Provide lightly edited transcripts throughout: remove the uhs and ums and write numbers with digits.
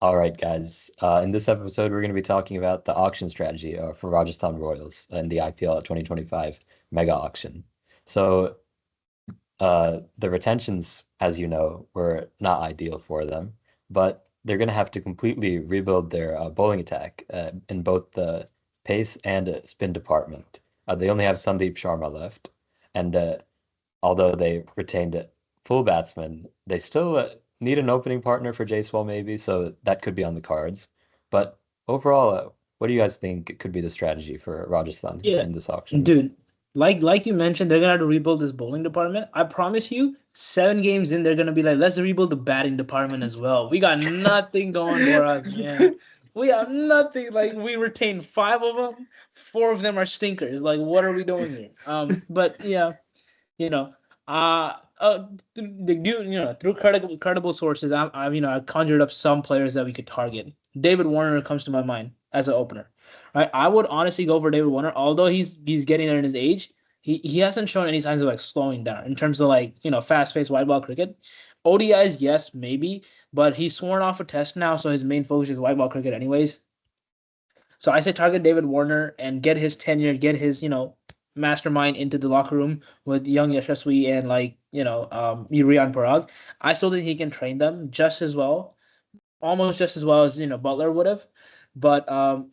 All right, guys. In this episode, we're going to be talking about the auction strategy for Rajasthan Royals in the IPL 2025 mega auction. So, the retentions, as you know, were not ideal for them, but they're going to have to completely rebuild their bowling attack in both the pace and spin department. They only have Sandeep Sharma left, and although they retained a full batsman, they still need an opening partner for Jaiswal maybe, so that could be on the cards. But overall, what do you guys think could be the strategy for Rajasthan Yeah, in this auction? dude. Like you mentioned, they're gonna have to rebuild this bowling department. I promise you, 7 games in, they're gonna be like, let's rebuild the batting department as well. We got nothing going for us, man. We have nothing. Like we retained 5 of them, 4 of them are stinkers. Like, what are we doing here? But yeah, you know, uh, through credible sources, I conjured up some players that we could target. David Warner comes to my mind as an opener, right? I would honestly go for David Warner, although he's getting there in his age. He hasn't shown any signs of like slowing down in terms of like fast paced white ball cricket. ODIs, yes, maybe, but he's sworn off a test now, so his main focus is white ball cricket, anyways. So I say target David Warner and get his tenure, get his mastermind into the locker room with young Yashasvi and Urian Parag. I still think he can train them just as well, almost just as well as Buttler would have. But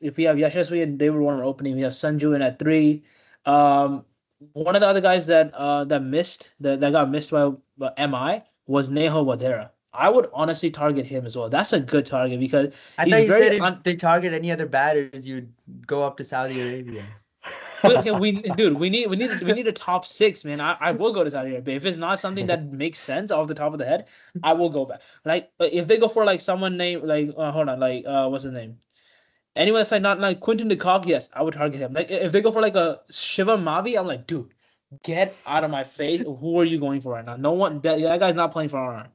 if we have Yashasvi and David Warner opening, we have Sanju in at three. Um, One of the other guys that got missed by MI was Neho Wadera. I would honestly target him as well. That's a good target because I he's thought you said very if they target any other batters, you'd go up to Saudi Arabia. Okay, we need a top six, man. I will go to Saudi Arabia if it's not something that makes sense off the top of the head. I will go back. Like if they go for like someone named like hold on like what's his name? Anyone that's like not like Quinton de Kock, yes, I would target him. Like if they go for like a Shiva Mavi, I'm like, dude, get out of my face. Who are you going for right now? No one that guy's not playing for RR.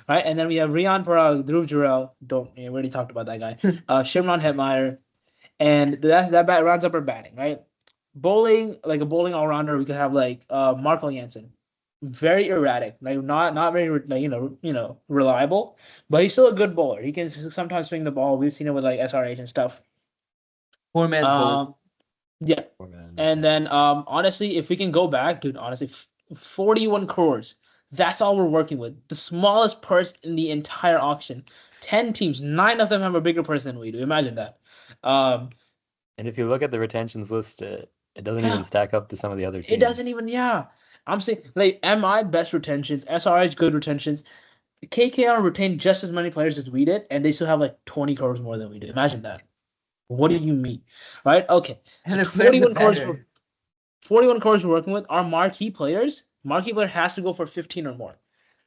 Right, and then we have Rian Parag, Dhruv Jurel. Don't we already talked about that guy? Shimron Hetmyer, and that bat rounds up our batting, right? Bowling, like a bowling all rounder, we could have like Marco Jansen, very erratic, like not very like reliable, but he's still a good bowler. He can sometimes swing the ball. We've seen it with like SRH and stuff. Poor man's bowl. Um, yeah, Oh, man. and then honestly, if we can go back, dude, honestly, 41 crores. That's all we're working with. The smallest purse in the entire auction. 10 teams, 9 of them have a bigger purse than we do. Imagine that. Um, And if you look at the retentions list, it doesn't yeah, even stack up to some of the other it doesn't teams. even, yeah. I'm saying, like, MI best retentions, SRH good retentions. KKR retained just as many players as we did, and they still have like 20 crores more than we do. Imagine that. What do you mean? Right? Okay. And So the players are 41 crores better. 41 crores we're working with. Our marquee players, marquee player has to go for 15 or more.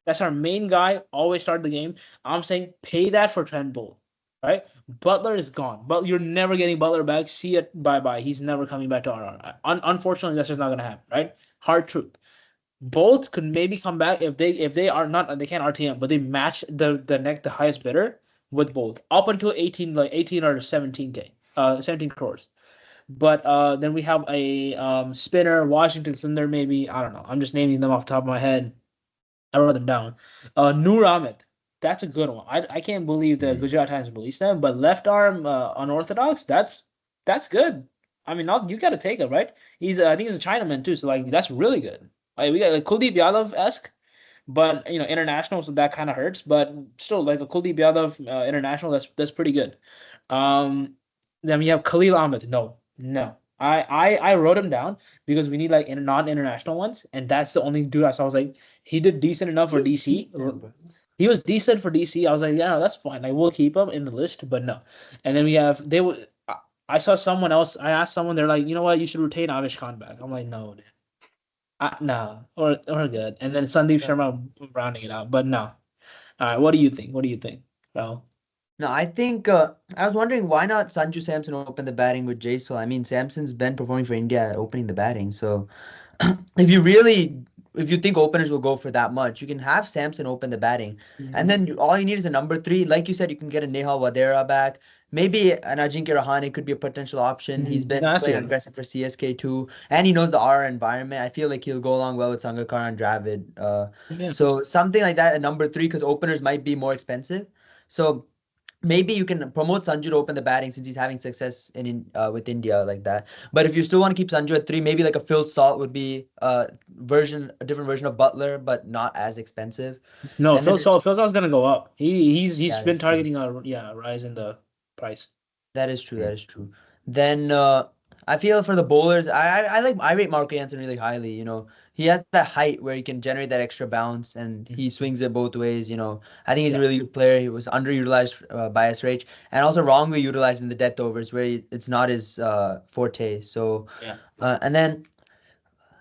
That's our main guy, always start the game. I'm saying pay that for Trent Bolt. Right? Butler is gone. But you're never getting Butler back. See it. Bye bye. He's never coming back to RR. Unfortunately, that's just not gonna happen, right? Hard truth. Both could maybe come back if they are not they can't RTM, but they match the highest bidder with both up until 18 or 17k 17 crores. But then we have a spinner Washington Sundar maybe I don't know. I'm just naming them off the top of my head. I wrote them down. Noor Ahmed, that's a good one. I can't believe the Mm. Gujarat Times released them, but left arm unorthodox. That's good. I mean, not you got to take it, right? I think he's a Chinaman too, so like that's really good. Like we got like Kuldeep Yadav esque, but international, so that kind of hurts. But still, like a Kuldeep Yadav international, that's pretty good. Um, then we have Khalil Ahmed. No, no. I wrote him down because we need like non-international ones, and that's the only dude I saw. I was like, he did decent enough for He's DC. decent, bro. He was decent for DC. I was like, yeah, no, that's fine. Like we'll keep him in the list, but no. And then we have they would. I saw someone else. I asked someone. They're like, you know what? You should retain Avish Khan back. I'm like, no, dude. No, or good. And then Sandeep Yeah. Sharma rounding it out, but no. All right, what do you think? What do you think, bro? No, I think I was wondering why not Sanju Samson open the batting with Jaiswal. I mean, Samson's been performing for India opening the batting. So if you really if you think openers will go for that much, you can have Samson open the batting. And Mhm. then all you need is a number three. Like you said, you can get a Nehal Wadera back. Maybe an Ajinkya Rahane could be a potential option. He's No, been that's playing good. aggressive for CSK too. And he knows the R environment. I feel like he'll go along well with Sangakkara and Dravid. Yeah. So something like that, a number three, because openers might be more expensive. So maybe you can promote Sanju to open the batting since he's having success with India like that. But if you still want to keep Sanju at 3, maybe like a Phil Salt would be a different version of Buttler, but not as expensive. No, And then Phil Salt's gonna go up. He's Yeah, been that's true. targeting a rise in the price. That is true. Hmm. That is true. Then I feel for the bowlers, I rate Marco Jansen really highly. You know, he has that height where he can generate that extra bounce, and he swings it both ways. You know, I think he's a Yeah. really good player. He was underutilized by SRH, and also wrongly utilized in the death overs where it's not his forte. So, Yeah. And then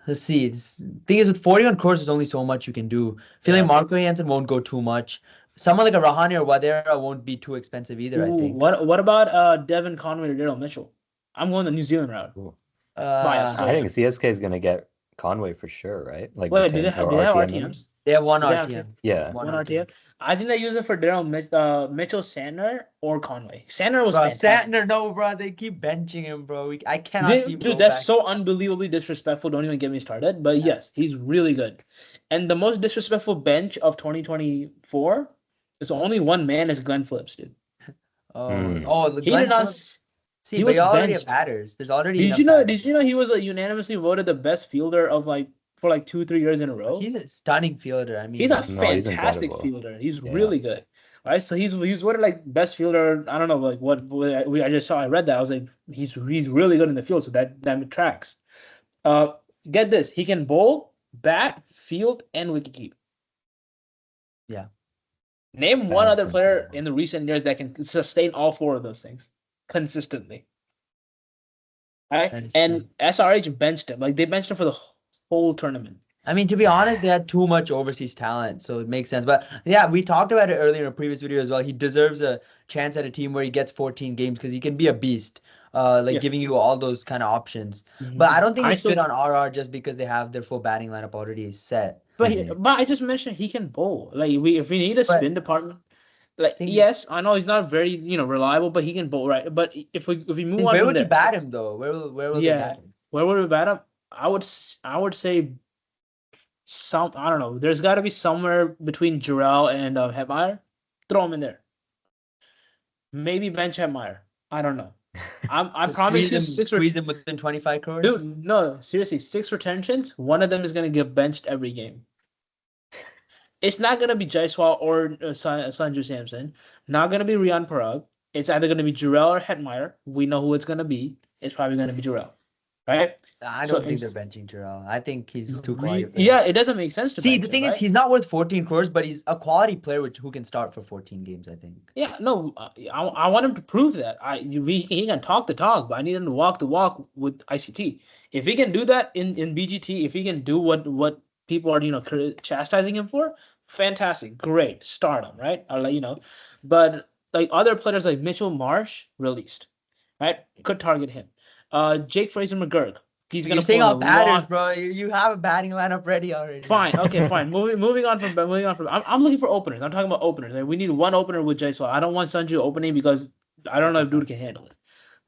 let's see. Thing is, with 41 crores, there's only so much you can do. Feeling Yeah. Marco Jansen won't go too much. Someone like a Rahane or Wadera won't be too expensive either, I Ooh, think. what about Devin Conway or Daryl Mitchell? I'm going the New Zealand route. Ooh. Bias, I think CSK is gonna get Conway for sure, right? Like Wait, do retain they have or RTM him? RTMs? They have one Do they have RTM. Yeah. One RTM. I think they use it for Daryl Mitchell, Sandner, or Conway. Sandner was Bro, fantastic. Santner, no, bro. They keep benching him, bro. I cannot see him go Dude, that's back. so unbelievably disrespectful. Don't even get me started. But yes, he's really good. And the most disrespectful bench of 2024 is only one man is Glenn Phillips, dude. The He Glenn did not. Phillips. See, He but was you already have benched. batters. There's already Did enough you know? batters. Did you know he was unanimously voted the best fielder of for 2-3 years in a row? He's a stunning fielder. I mean, He's a No, he's fantastic incredible. fielder. He's Yeah. really good. Right? So he's voted like best fielder. I don't know I just saw. I read that. I was like, he's really good in the field. So that tracks. Get this. He can bowl, bat, field, and wicket keep. Yeah. Name one That's other player incredible. in the recent years that can sustain all 4 of those things consistently. Right? That is And true. SRH benched him. Like they benched him for the whole tournament. I mean, to be honest, they had too much overseas talent, so it makes sense. But yeah, we talked about it earlier in a previous video as well. He deserves a chance at a team where he gets 14 games because he can be a beast, Yeah. giving you all those kind of options. Mhm. But I don't think I it's still- fit on RR just because they have their full batting lineup already set. But I just mentioned he can bowl. Like if we need a But- spin department, like Thing is- yes, I know he's not very reliable, but he can bowl, right? But if we move on Where from would you there, bat him though? Where will they Yeah. bat him? where would we bat him? I would say I don't know. There's got to be somewhere between Jarrell and Hetmyer. Throw him in there. Maybe bench Hetmyer. I don't know. I So promise you squeeze him within 25 crores. Dude, no, seriously, 6 retentions. One of them is gonna get benched every game. It's not gonna be Jaiswal or Sanju Samson. Not gonna be Rian Parag. It's either gonna be Jarrell or Hetmyer. We know who it's gonna be. It's probably gonna be Jarrell, right? I So don't think they're it's- benching Jarrell. I think he's too quality. Yeah, it doesn't make sense to See, bench the him, thing is, right? he's not worth 14 crores, but he's a quality player who can start for 14 games, I think. Yeah, no, I want him to prove that. He can talk the talk, but I need him to walk the walk with ICT. If he can do that in BGT, if he can do what people are chastising him for, fantastic, great, start him, right? I'll let you know. But like other players like Mitchell Marsh released, right? Could target him. Jake Fraser McGurk. He's You're gonna saying pull all a batters, lot. bro. You have a batting lineup ready already. Fine, okay, fine. Moving on from. I'm looking for openers. I'm talking about openers. Like, we need one opener with Jaiswal. I don't want Sanju opening because I don't know if dude can handle it.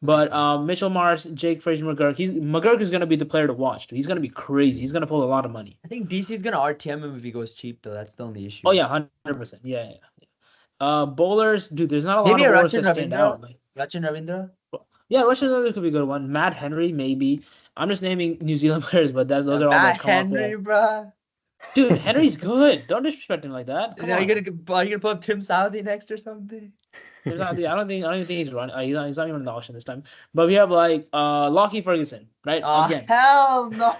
But Mitchell Marsh, Jake Fraser McGurk. McGurk is gonna be the player to watch. Dude. He's gonna be crazy. He's gonna pull a lot of money. I think DC's gonna RTM him if he goes cheap, though. That's the only issue. Oh yeah, 100%. Yeah. Bowlers, dude. There's not a lot Maybe of a bowlers Rachin that stand Ravindra? out. Like, Rachin Ravindra? yeah, Russian could be a good one. Matt Henry, maybe. I'm just naming New Zealand players, but those are all that Matt come off the Henry, wall. bro. Dude, Henry's good. Don't disrespect him like that. Come Are on. you gonna pull up Tim Southey next or something? I don't even think he's running. He's not even in the auction this time. But we have like Lockie Ferguson, right? Oh, Again. hell no.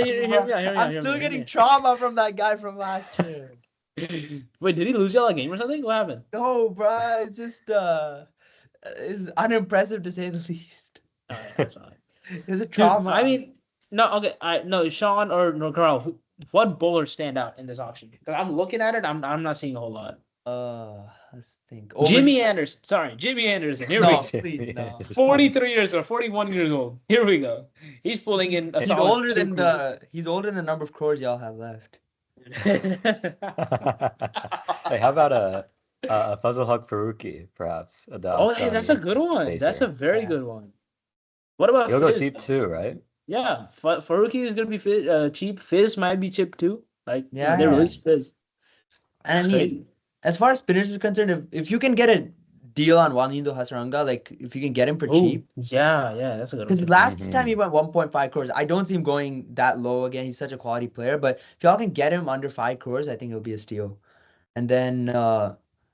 Hear me out, I'm still getting trauma from that guy from last year. Wait, did he lose y'all a game or something? What happened? No, bro. It's just it's unimpressive to say the least. Alright, that's fine. It's a Dude, trauma. I mean, no, okay. No, Sean or Carl, what bowlers stand out in this auction? Because I'm looking at it, I'm not seeing a whole lot. Let's think. Jimmy Anderson. Sorry, Jimmy Anderson. Here No, we go. please no. 43 years or 41 years old. Here we go. He's pulling in a He's solid older 2 than crores. he's older than the number of crores y'all have left. Hey, how about a Fazal Haq Faruqi, perhaps? Oh, hey, that's a good one. That's a very Yeah. good one. What about He'll go Fizz? cheap too, right? Yeah, Faruqi is gonna be cheap. Fizz might be cheap too. Like Yeah, they yeah. released Fizz. And I That's mean, crazy. as far as spinners is concerned, if you can get a deal on Wanindu Hasaranga. Like if you can get him for cheap. Yeah, that's a good one. Because last time he went 1.5 crores. I don't see him going that low again. He's such a quality player. But if y'all can get him under 5 crores, I think it'll be a steal. And then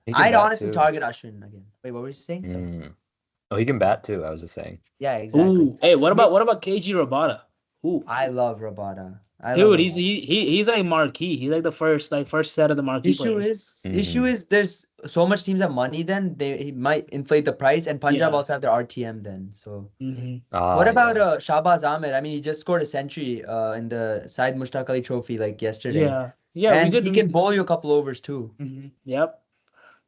He can I'd bat honestly too. target Ashwin again. Wait, what were you saying? Sorry. Mm. Oh, he can bat too. I was just saying. Yeah, exactly. Ooh, hey, what about KG Rabada? Ooh, I love Rabada. dude, he's like marquee. He's like the first set of the marquee players. Issue is there's so much teams have money. Then he might inflate the price, and Punjab Yeah. also have their RTM. Then so. Mm-hmm. What about Shahbaz Ahmed? I mean, he just scored a century in the Syed Mushtaq Ali Trophy like yesterday. Yeah, and he can bowl you a couple overs too. Mm-hmm. Yep,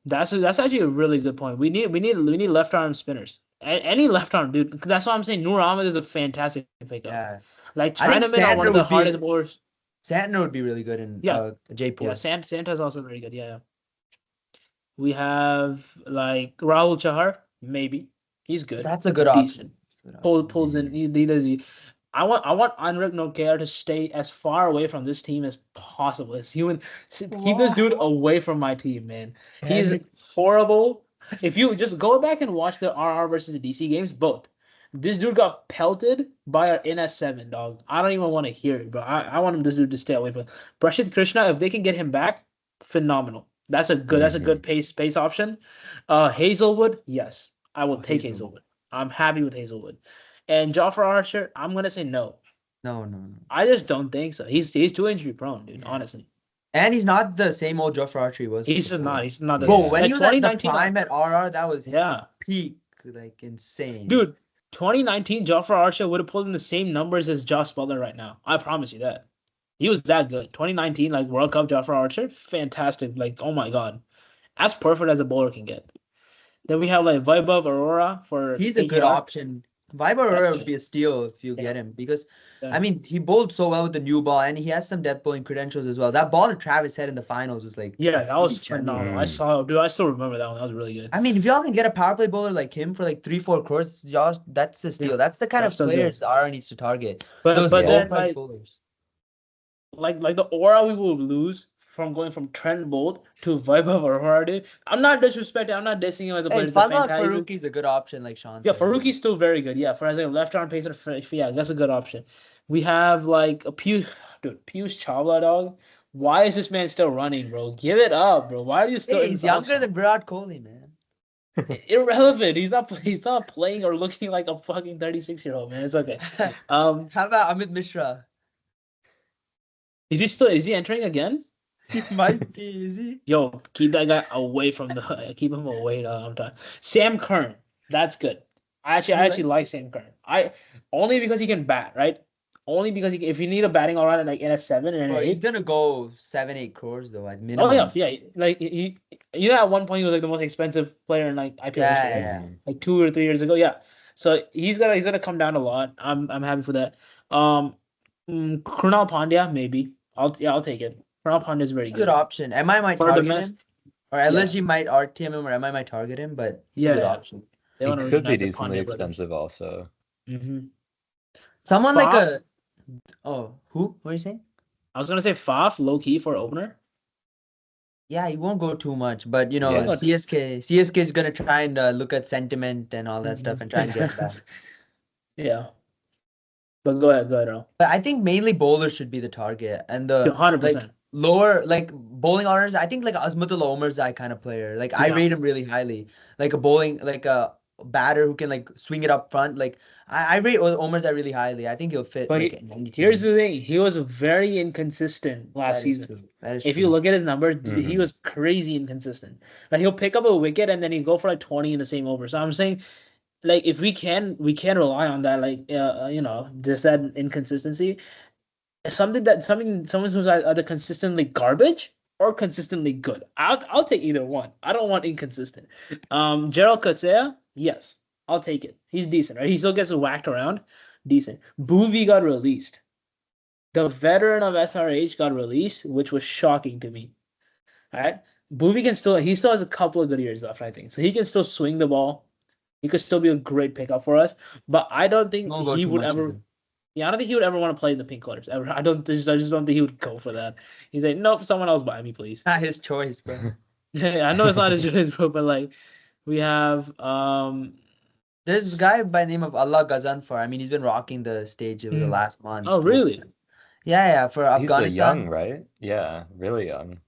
that's actually a really good point. We need left arm spinners. Any left arm, dude. That's why I'm saying Noor Ahmed is a fantastic pickup. Yeah, like Chinaman on one of the hardest bowlers. Santner would be really good in Jaipur. Yeah, Santa's also very good. Yeah. We have like Rahul Chahar, maybe he's good. That's a good option. Pulls in. He does. I want Anurag Nokia to stay as far away from this team as possible. Keep this dude away from my team, man. He's horrible. If you just go back and watch the RR versus the DC games, both. This dude got pelted by our NS7, dog. I don't even want to hear it, bro. I want this dude to stay away from Prashit Krishna. If they can get him back, phenomenal. That's a good pace option. Hazelwood, yes. I will take Hazelwood. I'm happy with Hazelwood. And Jofra Archer, I'm gonna say no. No. I just don't think so. He's too injury prone, dude. Honestly. And he's not the same old Jofra Archer he was. He's not. He's not. Bro, when he was at the prime at RR, that was peak, like insane. Dude, 2019 Jofra Archer would have pulled in the same numbers as Josh Buttler right now. I promise you that. He was that good. 2019, like World Cup Jofra Archer, fantastic. Like, oh my god, as perfect as a bowler can get. Then we have like Vaibhav Aurora for. He's a good option. Vaibhav Aurora would be a steal if you get him because, I mean, he bowled so well with the new ball and he has some death bowling credentials as well. That ball that Travis had in the finals was like, that was phenomenal. I still remember that one. That was really good. I mean, if y'all can get a power play bowler like him for like 3-4 crores, y'all, that's a steal. That's the kind of players RR needs to target. But then bowlers. Like the aura we will lose from going from Trent Bolt to Vaibhav Aurora, dude. I'm not disrespecting. I'm not dissing him as a player. Faruqi's a good option, like Sean said. Yeah, Faruqi's still very good. Yeah, for as a left arm pacer, yeah, that's a good option. We have like a Piyush Chawla, dog. Why is this man still running, bro? Give it up, bro. Why are you still? He's younger than Virat Kohli, man. Irrelevant. He's not playing or looking like a fucking 36-year-old, man. It's okay. How about Amit Mishra? Is he entering again? He might be, is he? Yo, keep that guy away from keep him away. I'm tired. Sam Curran, that's good. I actually like Sam Curran. Only because he can bat, right? Only because if you need a batting all right like in a 7 and an 8. He's gonna go 7-8 crores though at minimum. Oh yeah. Like he, at one point he was like the most expensive player in like IPL history, right? Like 2 or 3 years ago. Yeah. So he's gonna come down a lot. I'm happy for that. Krunal Pandya, maybe. I'll take it. Krunal Pandya is very good option. MI might target him, or LSG might RTM him, or MI might target him, but it's a good option. He could be decently expensive also. Mm-hmm. Someone Faf? Like a who? What are you saying? I was gonna say Faf, low key for opener. Yeah, he won't go too much, but CSK is gonna try and look at sentiment and all that stuff and try and get back. Yeah. But go ahead, Earl. But I think mainly bowlers should be the target, and the 100%. Lower bowling orders. I think like Azmatul Omar's that kind of player. Like I rate him really highly. Like a batter who can like swing it up front. Like I rate Omar's that really highly. I think he'll fit. But here's the thing: he was very inconsistent last season. If you look at his numbers, he was crazy inconsistent. Like he'll pick up a wicket and then he'll go for like 20 in the same over. So I'm saying, like if we can rely on that, like just that inconsistency. Someone who's either consistently garbage or consistently good. I'll take either one. I don't want inconsistent. Gerald Coetzee, yes, I'll take it. He's decent, right? He still gets whacked around. Decent. Bhuvi got released. The veteran of SRH got released, which was shocking to me. All right? Bhuvi he still has a couple of good years left, I think. So he can still swing the ball. He could still be a great pickup for us. But I don't think he would ever... Yeah, I don't think he would ever want to play in the pink colors ever. I just don't think he would go for that. He's like, nope, someone else buy me, please. Not his choice, bro. Yeah, I know it's not his choice, bro, but like, We have There's a guy by the name of Allah Ghazanfar. I mean, he's been rocking the stage over the last month. oh really? Yeah, for He's a young, Afghanistan. right? Yeah, really young.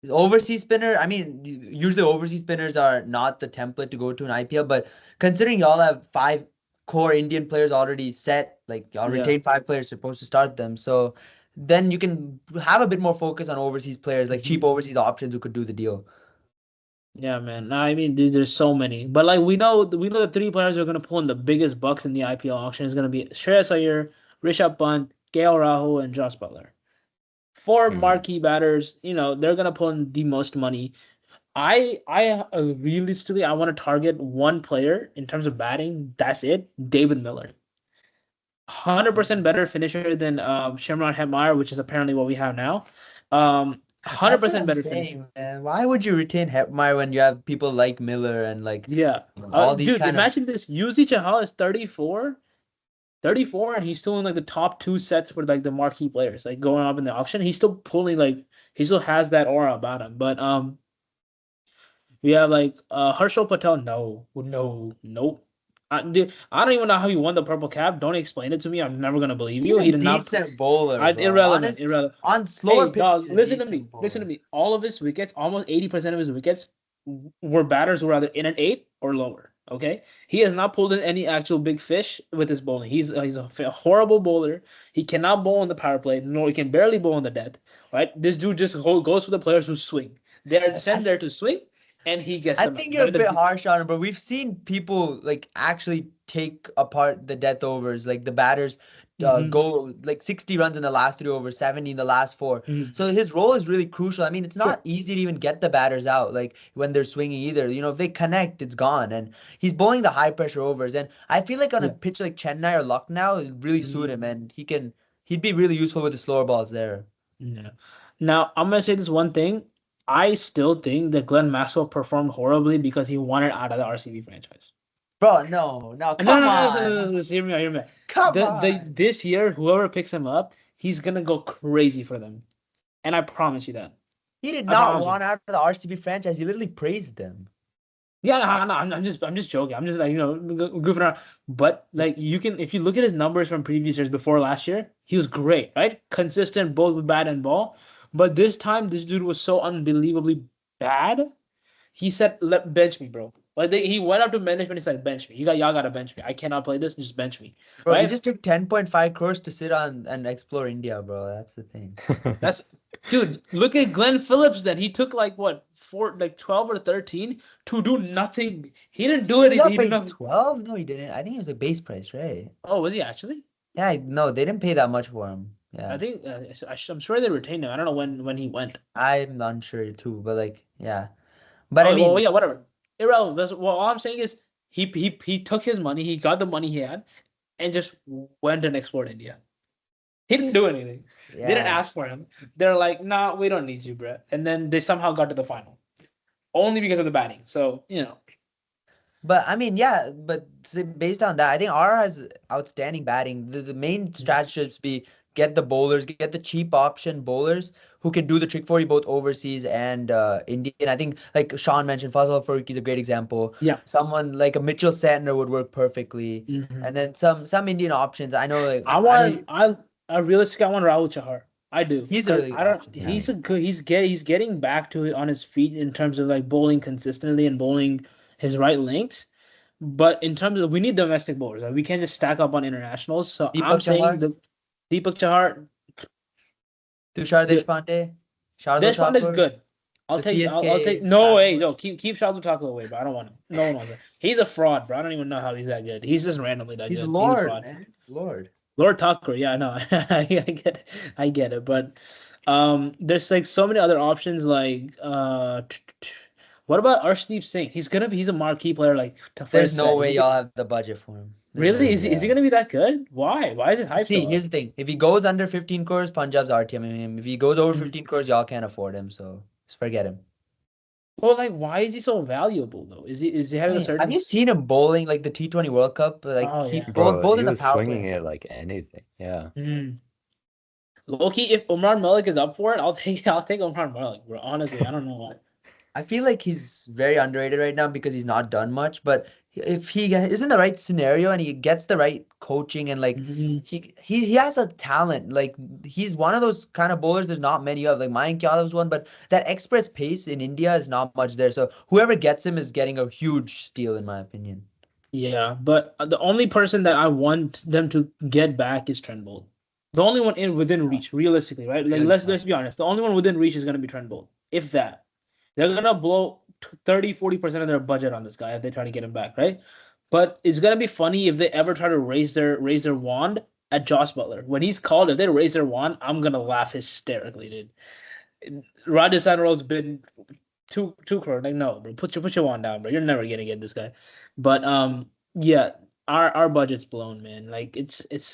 Overseas spinner. I mean, usually overseas spinners are not the template to go to an IPL, but considering y'all have five core Indian players already set, like y'all Yeah. retain five players supposed to start them, so then you can have a bit more focus on overseas players, like cheap overseas options who could do the deal. Yeah, man. No, I mean, there's so many, but like we know the three players who are gonna pull in the biggest bucks in the IPL auction is gonna be Shreyas Iyer, Rishabh Pant, KL Rahul, and Josh Butler. Four Mhm. marquee batters. They're gonna pull in the most money. Realistically, I want to target one player in terms of batting. That's it, David Miller. 100% better finisher than Shimron Hetmyer, which is apparently what we have now. That's what 100% I'm better finisher. saying, man. Why would you retain Hetmyer when you have people like Miller and like Yeah. all these Dude, kind of imagine this. Yuzvendra Chahal is 34, and he's still in like the top two sets for like the marquee players, like going up in the auction. He's still pulling like he still has that aura about him. But we have like Harshal Patel. No, no, nope. Dude, I don't even know how he won the purple cap. Don't explain it to me. I'm never gonna believe he's you. a He did not. decent bowler, bro. Irrelevant, Honest, irrelevant. on slower Hey, pitches, dog, he's a listen to me. decent Listen to bowler. me. All of his wickets, almost 80% of his wickets were batters who were either in an eight or lower. Okay, he has not pulled in any actual big fish with his bowling. He's a horrible bowler. He cannot bowl on the power play, nor he can barely bowl on the death. Right? This dude just goes for the players who swing. They are I sent there to swing, and he gets I them think out. you're a That is bit the harsh on him, but we've seen people like actually take apart the death overs, like the batters Mhm. go like 60 runs in the last three overs, 70 in the last four. Mhm. So his role is really crucial. I mean, it's Sure. not easy to even get the batters out like when they're swinging either. You know, if they connect, it's gone. And he's bowling the high pressure overs. And I feel like on a Yeah. pitch like Chennai or Lucknow, it really suit Mhm. him, and he'd be really useful with the slower balls there. Yeah. Now I'm gonna say this one thing. I still think that Glenn Maxwell performed horribly because he wanted out of the RCB franchise. Bro, no, no, No, come no, no, listen, on. listen, listen, hear me out, hear me out. Come The on. this year, whoever picks him up, he's gonna go crazy for them, and I promise you that. He did I not promise you. want out of the RCB franchise. He literally praised them. Yeah, no, no, I'm just joking. I'm just like goofing around. But like you can, if you look at his numbers from previous years before last year, he was great, right? Consistent both with bat and ball. But this time, this dude was so unbelievably bad. He said, "Let bench me, bro." Like he went up to management. He said, "Bench me. Y'all gotta bench me. I cannot play this. Just bench me." Bro, he Right? just took 10.5 crores to sit on and explore India, bro. That's the thing. That's dude. Look at Glenn Phillips. Then he took like what 12 or 13 to do nothing. He didn't do He got anything. He did paid nothing. 12? No, he didn't. I think it was a base price, right? Oh, was he actually? Yeah, no, they didn't pay that much for him. I Yeah. think I'm sure they retained him. I don't know when he went. I'm unsure too, but like, yeah. But I Okay, well, mean, yeah, whatever. Irrelevant. Well, all I'm saying is he took his money. He got the money he had, and just went and explored India. He didn't do anything. They didn't yeah. ask for him. They're like, nah, we don't need you, bro. And then they somehow got to the final. Only because of the batting. So. But I mean, yeah, but based on that, I think R has outstanding batting. The main strategy should be get the bowlers, get the cheap option bowlers who can do the trick for you both overseas and Indian. I think like Sean mentioned, Fazal Farooqi is a great example. Yeah. Someone like a Mitchell Santner would work perfectly. Mhm. And then some Indian options. I know like I I know want I realistically I want Rahul Chahar. I do. he's a Because really good I don't option. Yeah. he's a good he's getting back to it on his feet in terms of like bowling consistently and bowling his right lengths. But in terms of we need domestic bowlers. Like, we can't just stack up on internationals. So I'm Deepak saying Chahar, the Deepak Chahar, Tushar the Deshpande, Shardul Deshpande is Thakur, good. I'll the take I'll take CSK no silent way, no, voice. keep Shardul Thakur away, bro. I don't want him. No one wants him. He's a fraud, bro. I don't even know how he's that good. He's just randomly that He's good. He's a Lord, fraud. man. Lord. Lord Tucker, yeah, no, I get it. I get it. But there's like so many other options like what about Arshdeep Singh? He's a marquee player like for There's his no set. Is way he y'all have the budget for him. There's no really way. is he Yeah. gonna be that good? Why? Why is his hype See, so here's up? the thing. If he goes under 15 crores, Punjab's RTMing him. If he goes over Mhm. 15 crores, y'all can't afford him. So just forget him. Well, like why is he so valuable though? Is he I having a mean, have certain you seen him bowling like the T20 World Cup? Like oh he yeah. both Bro, in he the was power swinging play. it like anything. Yeah. Loki, if Omar Malik is up for it, I'll take Omar Malik, bro. Honestly, I don't know why. I feel like he's very underrated right now because he's not done much. But if he is in the right scenario and he gets the right coaching and like Mhm. he has a talent. Like he's one of those kind of bowlers there's not many of. Like Mayank Yadav's one, but that express pace in India is not much there. So whoever gets him is getting a huge steal in my opinion. Yeah, but the only person that I want them to get back is Trent Bolt. The only one in within reach, realistically, right? Like Really? let's be honest. The only one within reach is gonna be Trent Bolt. If that, they're gonna blow 30-40% of their budget on this guy if they try to get him back, right? But it's gonna be funny if they ever try to raise their wand at Josh Butler. When he's called, if they raise their wand, I'm gonna laugh hysterically, dude. Rajasthan Royals been two crore. Like, no, bro, put your wand down, bro. You're never gonna get this guy. But yeah, our budget's blown, man. Like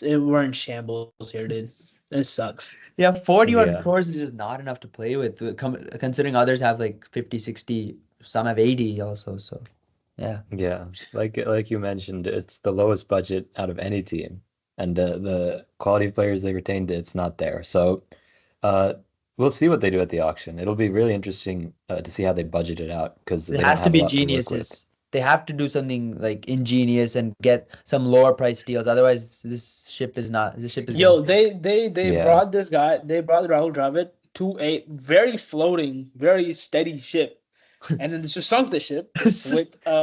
we're in shambles here, dude. This sucks. Yeah, 41 Yeah. crores is just not enough to play with, considering others have like 50, 60, some have 80 also. So, yeah. Yeah, like you mentioned, it's the lowest budget out of any team, and the quality of players they retained, it's not there. So, uh, we'll see what they do at the auction. It'll be really interesting to see how they budget it out because It they don't has to have a be lot to work with. geniuses. They have to do something like ingenious and get some lower price deals. Otherwise, this ship is gonna Yo, sink. they Yeah, brought this guy. They brought Rahul Dravid to a very floating, very steady ship, and then just sunk the ship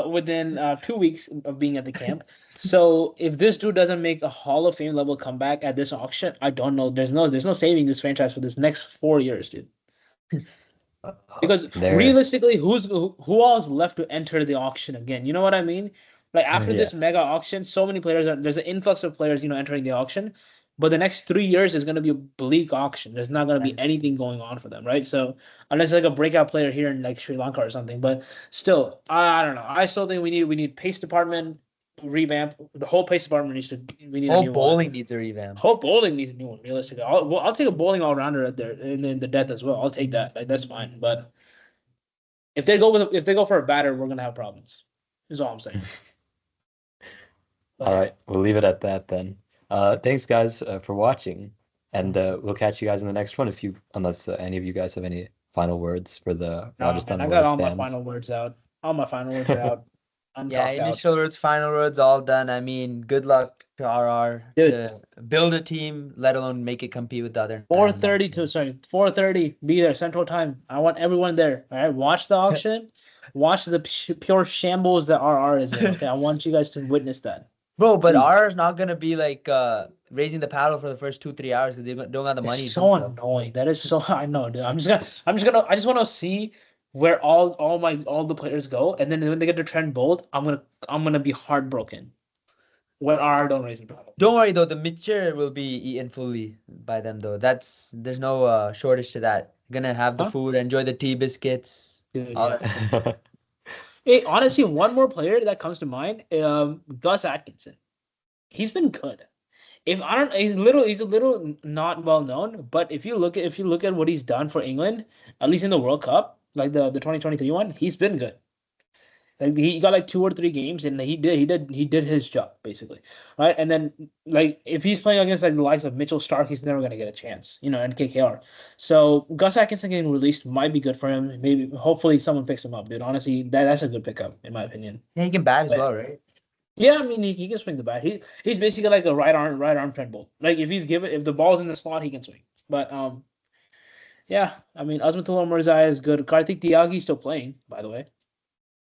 within 2 weeks of being at the camp. So if this dude doesn't make a Hall of Fame level comeback at this auction, I don't know. There's no saving this franchise for this next 4 years, dude. Because they're realistically, who else left to enter the auction again? You know what I mean? Like after yeah. this mega auction, so many players there's an influx of players, entering the auction. But the next 3 years is going to be a bleak auction. There's not going to be anything going on for them, right? So unless like a breakout player here in like Sri Lanka or something, but still, I don't know. I still think we need pace department revamp. The whole pace department we need a Whole new one. bowling needs a revamp. Whole bowling needs a new one. Realistically, I'll take a bowling all rounder at there in the depth as well. I'll take that. Like that's fine, but. If they go for a batter, we're gonna have problems. Is all I'm saying. All right, we'll leave it at that then. Thanks guys for watching, and we'll catch you guys in the next one. Unless any of you guys have any final words for the No, Rajasthan man, I got Royals all my fans. final words out. All my final words are out. I'm Yeah, talked out. initial words, final words, all done. I mean, good luck to RR Dude. to build a team, let alone make it compete with the other. 4:30. Be there Central Time. I want everyone there. All right, watch the auction. Watch the pure shambles that RR is in. Okay, I want you guys to witness that. Bro, but Please. RR is not gonna be like raising the paddle for the first 2-3 hours because they don't have the money. It's so annoying. That is so. I know, dude. I just want to see where all the players go, and then when they get to Trent Bolt, I'm gonna be heartbroken when RR don't raise the paddle. Don't worry though, the mixture will be eaten fully by them though. There's no shortage to that. Gonna have the Huh? food, enjoy the tea biscuits, Dude, all yeah. that stuff. Hey, honestly, one more player that comes to mind, Gus Atkinson. He's been good. If I don't, he's a little not well known, but if you look at what he's done for England, at least in the World Cup, like the 2023 one, he's been good. Like he got like 2 or 3 games, and he did his job basically, right? And then like if he's playing against like the likes of Mitchell Stark, he's never gonna get a chance, and KKR. So Gus Atkinson getting released might be good for him. Maybe hopefully someone picks him up, dude. Honestly, that's a good pickup in my opinion. Yeah, he can bat as But- well, right? Yeah, I mean he can swing the bat. He's basically like a right arm Trent Bolt. Like if the ball's in the slot, he can swing. But yeah, I mean Azmatullah Mirzai is good. Karthik Tiagi's still playing, by the way.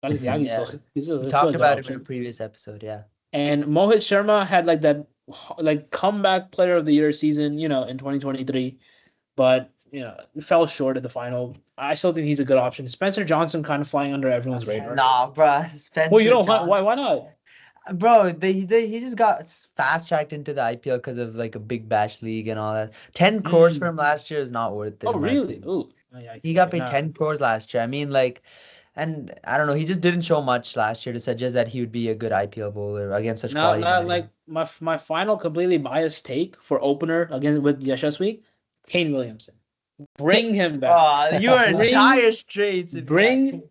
Karthik Tiagi's Yeah. still We still talked a good about it option. in a previous episode, yeah. And Mohit Sharma had like that like comeback player of the year season, in 2023, but fell short at the final. I still think he's a good option. Spencer Johnson kind of flying under everyone's radar. Nah, bruh. Spencer Well, you don't Johnson. why not? Bro, he just got fast tracked into the IPL because of like a big bash league and all that. 10 crores for him last year is not worth it. Oh in my really? opinion. Ooh. Oh, yeah, He got paid nah. 10 crores last year. I mean, like, and I don't know, he just didn't show much last year to suggest that he would be a good IPL bowler against such quality. Not like my final completely biased take for opener again with Yashasvi, Kane Williamson. Bring him back. Oh, you are in Bring- dire straits. Bring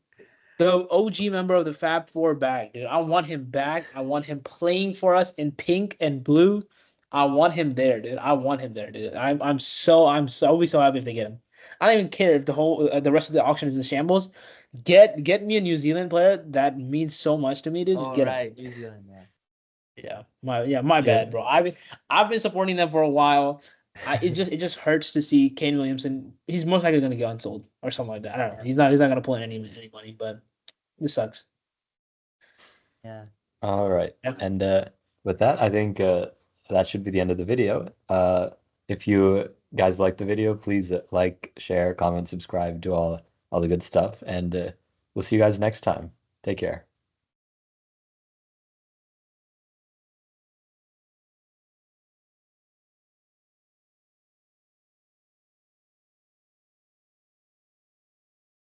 the OG member of the Fab Four back, dude. I want him back. I want him playing for us in pink and blue. I want him there, dude. I'll be so happy if they get him. I don't even care if the rest of the auction is in shambles. Get me a New Zealand player that means so much to me, dude. Just Oh, get him. right. New Zealand, yeah. My bad, bro. I've been supporting them for a while. It just hurts to see Kane Williamson. He's most likely gonna get unsold or something like that. I don't know. He's not gonna pull in any money, but this sucks. Yeah. All right. Yeah. And with that, I think that should be the end of the video. If you guys like the video, please like, share, comment, subscribe, do all the good stuff. And we'll see you guys next time. Take care.